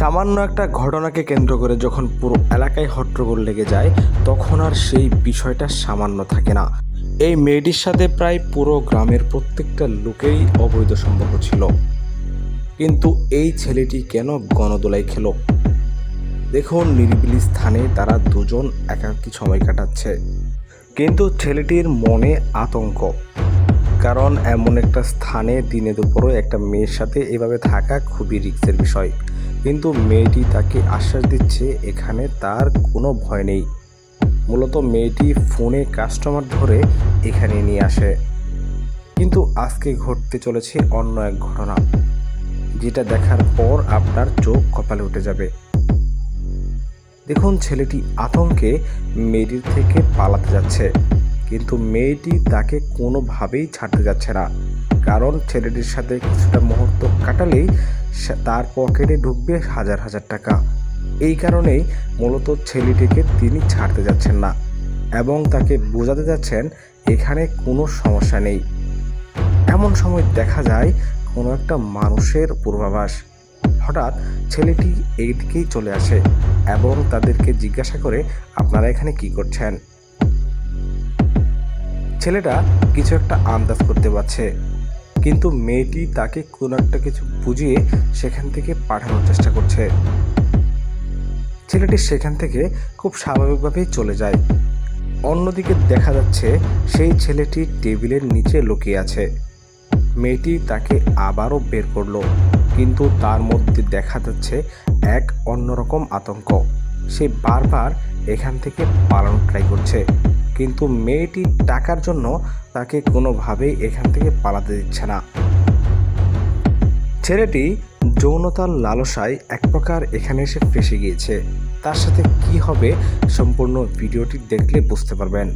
সামান্য একটা ঘটনাকে কেন্দ্র করে যখন পুরো এলাকায় হট্টগোল লেগে যায় তখন আর সেই বিষয়টা সামান্য থাকে না। এই মেয়েটির সাথে প্রায় পুরো গ্রামের প্রত্যেকটা লোকেরই অবৈধ সম্পর্ক ছিল, কিন্তু এই ছেলেটি কেন গণদোলাই খেলো? দেখুন, নিরিবিলি স্থানে তারা দুজন একাকী সময় কাটাচ্ছে, কিন্তু ছেলেটির মনে আতঙ্ক। কারণ এমন একটা স্থানে দিনে দুপুরে একটা মেয়ের সাথে এভাবে থাকা খুবই রিস্কের বিষয়। কিন্তু মেয়েটি তাকে আশ্বাস দিচ্ছে এখানে তার কোনো ভয় নেই। মূলত মেয়েটি ফোনে কাস্টমার ধরে এখানে নিয়ে আসে। কিন্তু আজকে ঘটতে চলেছে অন্য এক ঘটনা, যেটা দেখার পর আপনার চোখ কপালে উঠে যাবে। দেখুন, ছেলেটি আতঙ্কে মেয়েটির থেকে পালাতে যাচ্ছে, কিন্তু মেয়েটি তাকে কোনোভাবেই ছাড়তে যাচ্ছে না। কারণ ছেলেটির সাথে কিছুটা মুহূর্ত কাটালেই তার পকেটে ঢুকবে হাজার হাজার টাকা। এই কারণেই মূলত ছেলেটিকে তিনি ছাড়তে যাচ্ছেন না এবং তাকে বোঝাতে যাচ্ছেন এখানে কোনো সমস্যা নেই। এমন সময় দেখা যায় কোনো একটা মানুষের পূর্বাভাস। হঠাৎ ছেলেটি এইদিকেই চলে আসে এবং তাদেরকে জিজ্ঞাসা করে, আপনারা এখানে কি করছেন? ছেলেটা কিছু একটা আন্দাজ করতে পারছে, কিন্তু মেয়েটি তাকে কোনো একটা কিছু বুঝিয়ে সেখান থেকে পাঠানোর চেষ্টা করছে। ছেলেটি সেখান থেকে খুব স্বাভাবিকভাবেই চলে যায়। অন্যদিকে দেখা যাচ্ছে সেই ছেলেটি টেবিলের নিচে লুকিয়ে আছে। মেয়েটি তাকে আবারও বের করলো, কিন্তু তার মধ্যে দেখা যাচ্ছে এক অন্যরকম আতঙ্ক। সে বারবার এখান থেকে পালানোর ট্রাই করছে, কিন্তু মেয়েটি টাকার জন্য তাকে কোনোভাবেই এখান থেকে পালাতে দিচ্ছে না। ছেলেটি যৌনতার লালসায় এক প্রকার এখানে এসে ফেঁসে গিয়েছে। তার সাথে কি হবে সম্পূর্ণ ভিডিওটি দেখলে বুঝতে পারবেন।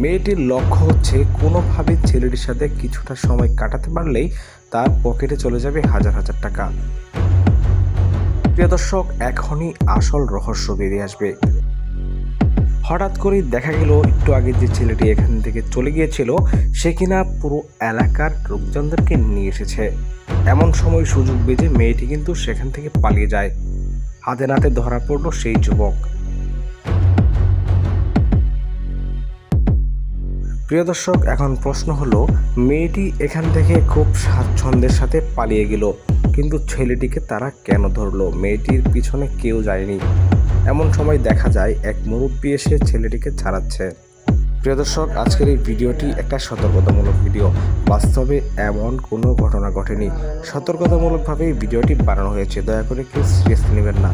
মেয়েটির লক্ষ্য হচ্ছে কোনোভাবে ছেলেটির সাথে কিছুটা সময় কাটাতে পারলেই তার পকেটে চলে যাবে হাজার হাজার টাকা। প্রিয় দর্শক, এখনই আসল রহস্য বেরিয়ে আসবে। হঠাৎ করেই দেখা গেল একটু আগে যে ছেলেটি এখান থেকে চলে গিয়েছিল সে কিনা পুরো এলাকার লোকজনদেরকে নিয়ে এসেছে। এমন সময় সুযোগ বেজে মেয়েটি কিন্তু সেখান থেকে পালিয়ে যায়। হাতে নাতে ধরা পড়ল সেই যুবক। প্রিয় দর্শক, এখন প্রশ্ন হলো, মেয়েটি এখান থেকে খুব স্বাচ্ছন্দ্যের সাথে পালিয়ে গেল, কিন্তু ছেলেটিকে তারা কেন ধরলো? মেয়েটির পিছনে কেউ যায়নি। এমন সময় দেখা যায় এক মুরব্বি এসে ছেলেটিকে ছাড়াচ্ছে। প্রিয় দর্শক, আজকের এই ভিডিওটি একটা সতর্কতামূলক ভিডিও। বাস্তবে এমন কোনো ঘটনা ঘটেনি, সতর্কতামূলকভাবে এই ভিডিওটি বানানো হয়েছে। দয়া করে কেউ সিরিয়াসলি নেবেন না।